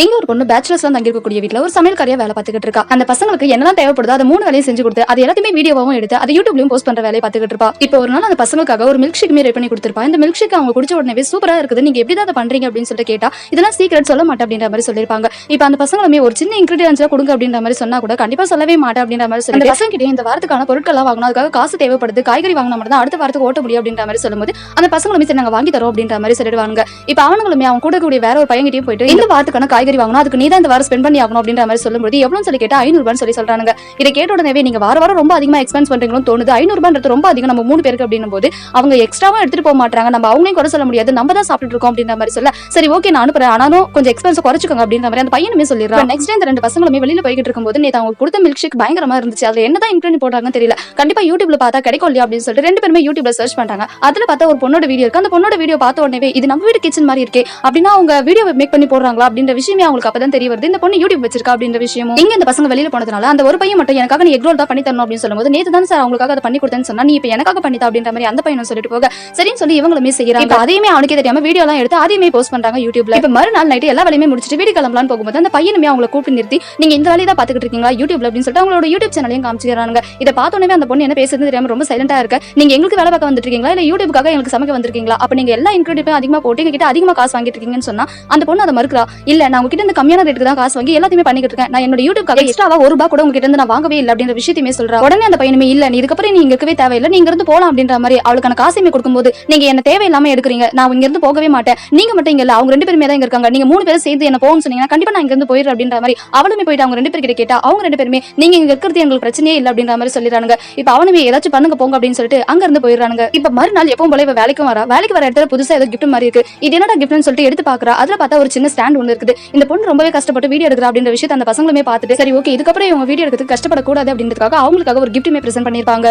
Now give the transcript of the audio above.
இங்க ஒரு பொண்ணு பேச்சுலர்ஸ்லாம் தங்கியிருக்கக்கூடிய வீட்ல ஒரு சமையல்காரியா வேலை பார்த்துக்கிட்டு இருக்கா. அந்த பசங்களுக்கு என்னலாம் தேவைப்படுதோ அதை 3 வேலையும் செஞ்சு கொடுத்து அது எல்லாத்தையுமே வீடியோவாவும் எடுத்து அதை யூடியூப்லயும் போஸ்ட் பண்ற வேலையை பார்த்துக்கிட்டு இருப்பா. இப்போ ஒரு நாள் அந்த பசங்களுக்காக ஒரு மில்க் ஷேக் ரெடி பண்ணி கொடுத்திருப்பா. இந்த மில்க் ஷேக் அவங்க குடிச்ச உடனே சூப்பரா இருக்குது, நீங்க எப்படி அதை பண்றீங்க அப்படின்னு சொல்லிட்டு கேட்டா இதெல்லாம் சீக்ரெட் சொல்ல மாட்டேன் அப்படின்ற மாதிரி சொல்லிருப்பாங்க. இப்போ அந்த பசங்களுமே ஒரு சின்ன இன்கிரீடியன்ஸ்லாம் கொடுங்க அப்படின்ற மாதிரி சொன்னா கூட கண்டிப்பா சொல்லவே மாட்டேன் அப்படின்ற மாதிரி சொல்லி அந்த பசங்க கிட்டே இந்த வாரத்துக்கான பொருட்கள்லாம் வாங்கணும், அதுக்காக காசு தேவைப்படுது, காய்கறி வாங்கினா மட்டும் தான் அடுத்த வாரத்துக்கு ஓட்ட முடியும் அப்படின்ற மாதிரி சொல்லும்போது அந்த பசங்களுமே சரி நாங்க வாங்கி தரோம் அப்படின்ற மாதிரி சொல்லிடுவாங்க. இப்போ அவங்களுமே அவங்க கூட கூடிய வேற ஒரு பையன்கிட்டயும் போயிட்டு இந்த வாரத்துக்கான காய்கறி வாங்கணும், அதுக்கு நீ தான் வாரம் ஸ்பெண்ட் பண்ணி ஆகணும் அப்படின்ற மாதிரி சொல்லும்போது எவ்வளவு சொல்லி கேட்டா 500 ரூபாய் சொல்லி சொல்றாங்க. இதை கேட்ட உடனே நீங்க வாரம் ரொம்ப அதிகமா எக்ஸ்பென்ஸ் பண்றீங்களோ தோணுது, 500 ரூபாய் ரொம்ப அதிகம் நம்ம 3 பேருக்கு அப்படின்னும் போது அவங்க எக்ஸ்ட்ராவா எடுத்துட்டு போக மாட்டாங்க, நம்ம அவங்களையும் குறை சொல்ல முடியாது, நம்ம தான் சாப்பிட்டு இருக்கோம் அப்படின்ற மாதிரி சொல்ல சரி ஓகே நான் அனுப்புறேன், ஆனாலும் கொஞ்சம் எக்ஸ்பென்ஸ் குறைச்சுக்கோங்க அப்படின்ற மாதிரி அந்த பையனுமே சொல்லிடுறான். நெக்ஸ்ட் இந்த 2 பசங்களுமே வெளியில போய்கிட்டு இருக்கும்போது நேத்து அவங்க கொடுத்த மில்க் ஷேக் பயங்கரமா இருந்துச்சு, அதுல என்னதான் இன்கிரீடியன்ட் போடுறாங்கன்னு தெரியல, கண்டிப்பா யூடியூப்ல பார்த்தா கிடைக்கும் இல்லையா அப்படின்னு சொல்லிட்டு 2 பேருமே யூடியூப்ல சர்ச் பண்றாங்க. அதுல பார்த்தா ஒரு பொண்ணோட வீடியோ இருக்கு. அந்த பொண்ணோட வீடியோ பார்த்த உடனே இது நம்ம வீடு கிச்சன் மாதிரி இருக்கே அப்படின்னா அவங்க வீடியோ மேக் பண்ணி போடுறாங்களா அப்படின்ற விஷயமே அவங்களுக்கு அப்பதான் தெரிய வருது. இந்த பொண்ணு யூடியூப் வச்சிருக்கா அப்படின்ற விஷயமும் இங்க இந்த பசங்க வெளியில போனதுனால அந்த ஒரு பையன் மட்டும் எனக்காக நீ எக் ரோல் தான் பண்ணி தரணும் அப்படின்னு சொல்லும்போது நேத்து தான் சார் அவங்களுக்காக அதை பண்ணி கொடுத்தேன்னு சொன்னா நீ இப்ப எனக்காக பண்ணிதா அப்படின்ற மாதிரி அந்த பையனும் சொல்லிட்டு போக சரின்னு சொல்லி இவங்களுமே செய்யறாங்க. அதையுமே அவனுக்கே தெரியாம வீடியோ எல்லாம் எடுத்து அதையுமே போஸ்ட் பண்றாங்க யூடியூப்ல. இப்ப மறுநாள் நைட்டு எல்லா வேலையுமே முடிச்சிட்டு வீடு கிளம்பலான்னு போகும்போது அந்த பையனுமே அவங்களை கூப்பிட்டு நிறுத்தி நீங்க இந்த வேலையை தான் பாத்துக்கிட்டு இருக்கீங்களா யூடியூப்ல அப்படின்னு சொல்லிட்டு அவங்களோட யூடியூப் சேனலையும் காமிச்சிக்கிறாங்க. இதை பார்த்தோன்னே அந்த பொண்ணு என்ன பேசுறது தெரியாம ரொம்ப சைலண்டா இருக்க, நீங்க எங்களுக்கு வேலை பார்க்க வந்துட்டு இருக்கீங்களா இல்ல யூடியூப்காக எங்களுக்கு சமைக்க வந்திருக்கீங்களா, அப்ப நீங்க எல்லா இன்கிரீடியன்ட்டும் அதிகமா போட்டு எங்க கிட்ட அதிகமா காசு வாங்கிட்டு இருக்கீங்கன்னு சொன்னா அந்த பொண்ணு அதை மறுக்கிறா. இல்ல நான் உங்ககிட்ட இந்த கம்மியான ரேட்டுக்கு தான் காசு வாங்கி எல்லாத்தையுமே பண்ணிக்கிட்டு இருக்கேன், நான் என்னோட யூடியூப்காக எக்ஸ்ட்ராவா ₹1 கூட உங்ககிட்ட இருந்து நான் வாங்கவே இல்லை அப்படின்ற விஷயத்தையுமே சொல்றா. உடனே அந்த பையனுமே இல்ல நீ இதுக்கப்புறம் நீ இங்க இருக்கவே தேவையில்லை, நீங்க இருந்து போலாம் அப்படின்ற மாதிரி அவளுக்கான காசுமே கொடுக்கும்போது நீங்க என்ன தேவையில்லாம எடுக்கிறீங்க, நான் இங்க இருந்து போகவே மாட்டேன், நீங்க மட்டும் இங்க இல்ல அவங்க 2 பேருமே தான் இங்க இருக்காங்க, நீங்க 3 பேரும் சேர்ந்து என்ன போகணும்னு சொன்னீங்கன்னா கண்டிப்பா நான் இங்க இருந்து போயிடுறேன் அப்படின்ற மாதிரி அவளுமே போயிட்டு அவங்க 2 பேர்கிட்ட கேட்டா அவங்க 2 பேருமே நீங்க இங்க இருக்கிறது எங்களுக்கு பிரச்சனையே இல்லை அப்படின்ற மாதிரி சொல்லிடுறாங்க. இப்ப அவனுமே ஏதாச்சும் பண்ணுங்க போங்க அப்படின்னு சொல்லிட்டு அங்க இருந்து போயிடுறாங்க. இப்ப மறுநாள் எப்பவும் போல வேலைக்கு வர இடத்துல புதுசா ஏதோ கிஃப்ட் மாதிரி இருக்கு, இது என்னடா கிஃப்ட்னு சொல்லிட்டு எடுத்து பாக்குறா. அதுல பார்த்தா ஒரு சின்ன ஸ்டாண்ட் ஒன்று இருக்குது. இந்த பொண்ணு ரொம்பவே கஷ்டப்பட்டு வீடியோ எடுக்கிறா அப்படின்ற விஷயத்தை அந்த பசங்களுமே பார்த்துட்டு சரி ஓகே இதுக்கப்புறம் இவங்க வீடியோ எடுக்கிறதுக்கு கஷ்டப்படக்கூடாது அப்படின்றதுக்காக அவங்களுக்காக ஒரு கிஃப்ட்டுமே பிரசன்ட் பண்ணிருப்பாங்க.